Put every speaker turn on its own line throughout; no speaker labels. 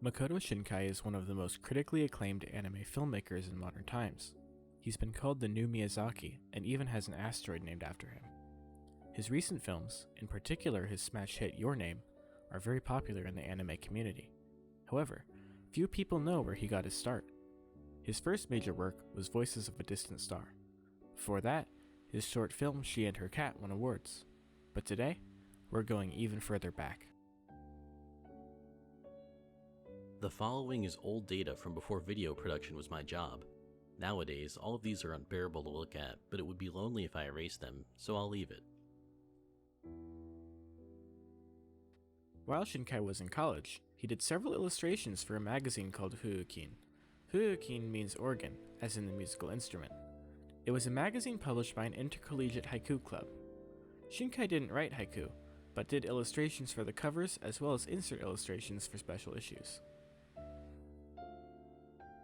Makoto Shinkai is one of the most critically acclaimed anime filmmakers in modern times. He's been called the new Miyazaki, and even has an asteroid named after him. His recent films, in particular his smash hit Your Name, are very popular in the anime community. However, few people know where he got his start. His first major work was Voices of a Distant Star. Before that, his short film She and Her Cat won awards. But today, we're going even further back.
The following is old data from before video production was my job. Nowadays, all of these are unbearable to look at, but it would be lonely if I erased them, so I'll leave it.
While Shinkai was in college, he did several illustrations for a magazine called Huukin. Huukin means organ, as in the musical instrument. It was a magazine published by an intercollegiate haiku club. Shinkai didn't write haiku, but did illustrations for the covers as well as insert illustrations for special issues.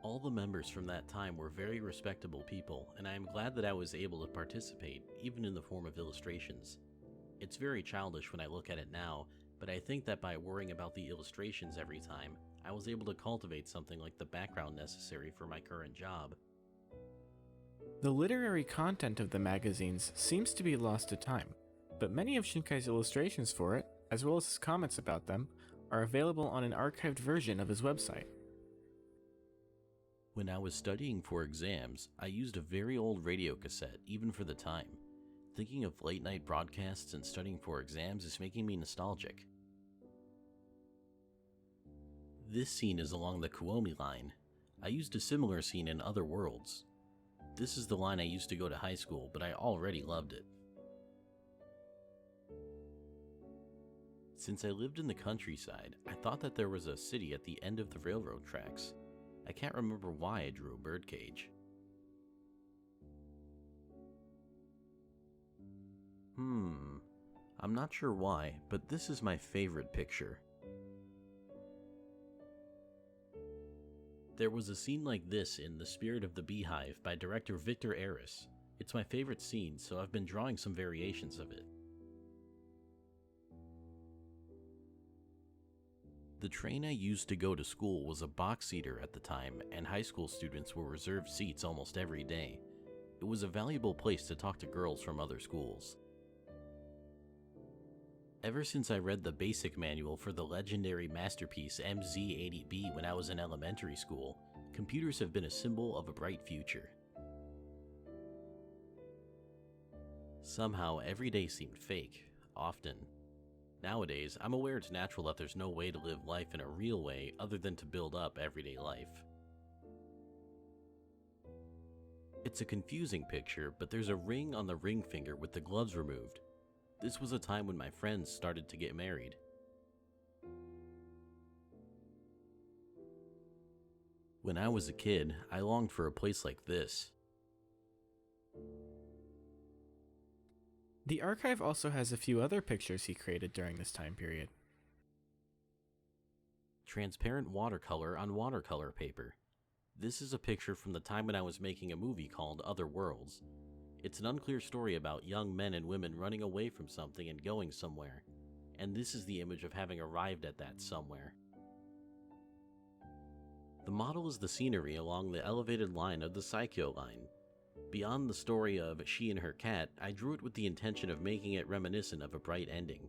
All the members from that time were very respectable people, and I am glad that I was able to participate, even in the form of illustrations. It's very childish when I look at it now, but I think that by worrying about the illustrations every time, I was able to cultivate something like the background necessary for my current job.
The literary content of the magazines seems to be lost to time, but many of Shinkai's illustrations for it, as well as his comments about them, are available on an archived version of his website.
When I was studying for exams, I used a very old radio cassette, even for the time. Thinking of late night broadcasts and studying for exams is making me nostalgic. This scene is along the Kuomi line. I used a similar scene in Other Worlds. This is the line I used to go to high school, but I already loved it. Since I lived in the countryside, I thought that there was a city at the end of the railroad tracks. I can't remember why I drew a birdcage. I'm not sure why, but this is my favorite picture. There was a scene like this in The Spirit of the Beehive by director Victor Eris. It's my favorite scene, so I've been drawing some variations of it. The train I used to go to school was a box-seater at the time, and high school students were reserved seats almost every day. It was a valuable place to talk to girls from other schools. Ever since I read the basic manual for the legendary masterpiece MZ80B when I was in elementary school, computers have been a symbol of a bright future. Somehow, every day seemed fake, often. Nowadays, I'm aware it's natural that there's no way to live life in a real way other than to build up everyday life. It's a confusing picture, but there's a ring on the ring finger with the gloves removed. This was a time when my friends started to get married. When I was a kid, I longed for a place like this.
The archive also has a few other pictures he created during this time period.
Transparent watercolor on watercolor paper. This is a picture from the time when I was making a movie called Other Worlds. It's an unclear story about young men and women running away from something and going somewhere, and this is the image of having arrived at that somewhere. The model is the scenery along the elevated line of the Saikyo line. Beyond the story of She and Her Cat, I drew it with the intention of making it reminiscent of a bright ending.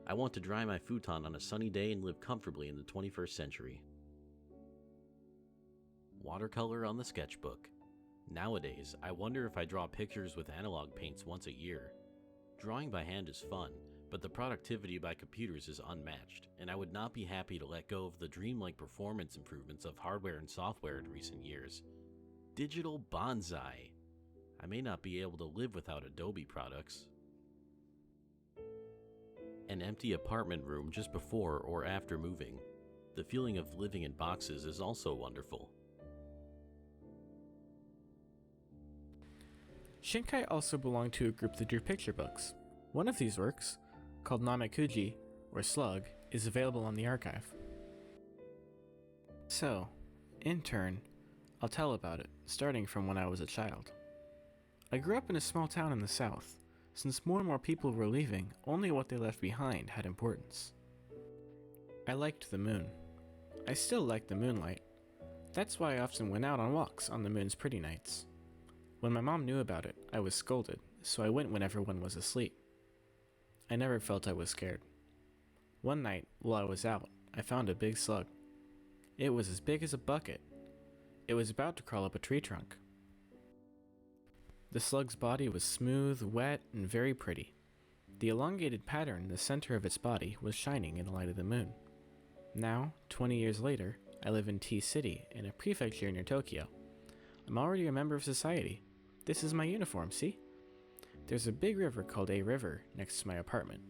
I want to dry my futon on a sunny day and live comfortably in the 21st century. Watercolor on the sketchbook. Nowadays, I wonder if I draw pictures with analog paints once a year. Drawing by hand is fun, but the productivity by computers is unmatched, and I would not be happy to let go of the dreamlike performance improvements of hardware and software in recent years. Digital bonsai. I may not be able to live without Adobe products. An empty apartment room just before or after moving. The feeling of living in boxes is also wonderful.
Shinkai also belonged to a group that drew picture books. One of these works, called Namekuji, or Slug, is available on the archive. So, in turn, I'll tell about it, starting from when I was a child. I grew up in a small town in the south. Since more and more people were leaving, only what they left behind had importance. I liked the moon. I still like the moonlight. That's why I often went out on walks on the moon's pretty nights. When my mom knew about it, I was scolded, so I went when everyone was asleep. I never felt I was scared. One night, while I was out, I found a big slug. It was as big as a bucket. It was about to crawl up a tree trunk. The slug's body was smooth, wet, and very pretty. The elongated pattern in the center of its body was shining in the light of the moon. Now, 20 years later, I live in T City, in a prefecture near Tokyo. I'm already a member of society. This is my uniform, see? There's a big river called A River next to my apartment.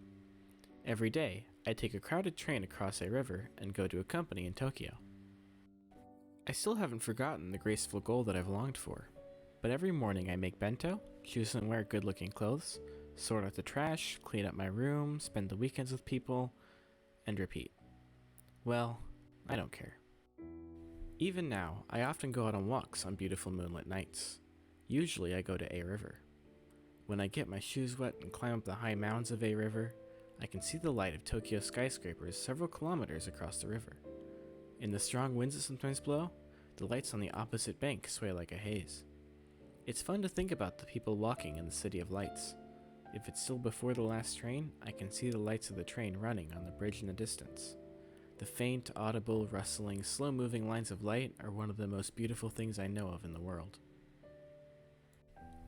Every day, I take a crowded train across A River and go to a company in Tokyo. I still haven't forgotten the graceful goal that I've longed for, but every morning I make bento, choose and wear good-looking clothes, sort out the trash, clean up my room, spend the weekends with people, and repeat. Well, I don't care. Even now, I often go out on walks on beautiful moonlit nights. Usually I go to A River. When I get my shoes wet and climb up the high mounds of A River, I can see the light of Tokyo skyscrapers several kilometers across the river. In the strong winds that sometimes blow, the lights on the opposite bank sway like a haze. It's fun to think about the people walking in the city of lights. If it's still before the last train, I can see the lights of the train running on the bridge in the distance. The faint, audible, rustling, slow-moving lines of light are one of the most beautiful things I know of in the world.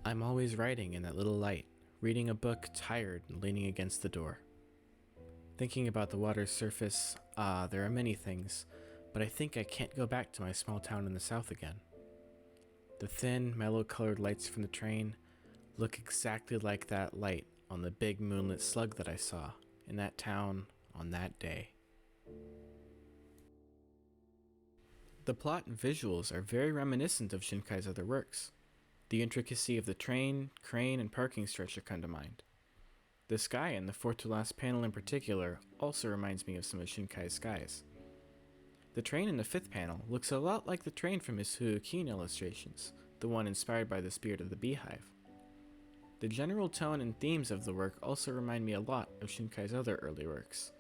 I'm always writing in that little light, reading a book, tired and leaning against the door. Thinking about the water's surface, there are many things, but I think I can't go back to my small town in the south again. The thin, mellow-colored lights from the train look exactly like that light on the big moonlit slug that I saw in that town on that day. The plot and visuals are very reminiscent of Shinkai's other works. The intricacy of the train, crane, and parking structure come to mind. The sky in the fourth to last panel in particular also reminds me of some of Shinkai's skies. The train in the fifth panel looks a lot like the train from his Huukin illustrations, the one inspired by the spirit of the beehive. The general tone and themes of the work also remind me a lot of Shinkai's other early works.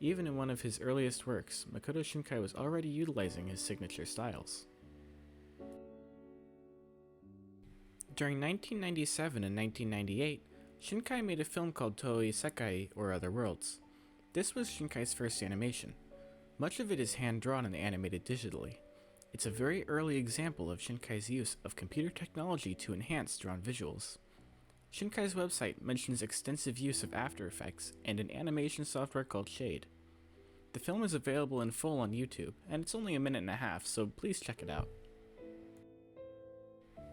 Even in one of his earliest works, Makoto Shinkai was already utilizing his signature styles. During 1997 and 1998, Shinkai made a film called Toei Sekai, or Other Worlds. This was Shinkai's first animation. Much of it is hand-drawn and animated digitally. It's a very early example of Shinkai's use of computer technology to enhance drawn visuals. Shinkai's website mentions extensive use of After Effects and an animation software called Shade. The film is available in full on YouTube, and it's only a minute and a half, so please check it out.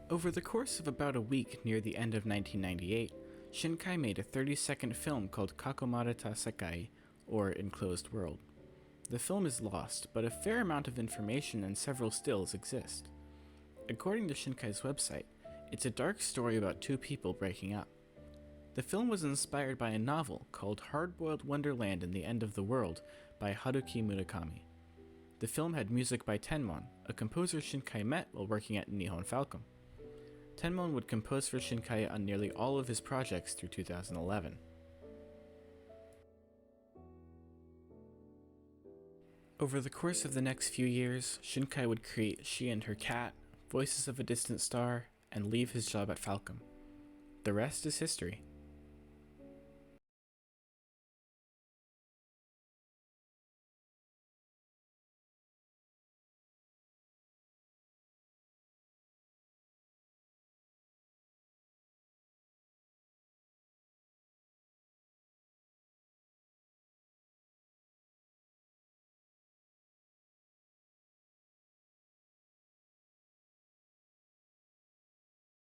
Over the course of about a week near the end of 1998, Shinkai made a 30-second film called Kakomareta Sekai, or Enclosed World. The film is lost, but a fair amount of information and several stills exist. According to Shinkai's website, it's a dark story about two people breaking up. The film was inspired by a novel called Hard-Boiled Wonderland and the End of the World by Haruki Murakami. The film had music by Tenmon, a composer Shinkai met while working at Nihon Falcom. Tenmon would compose for Shinkai on nearly all of his projects through 2011. Over the course of the next few years, Shinkai would create She and Her Cat, Voices of a Distant Star, and leave his job at Falcom. The rest is history.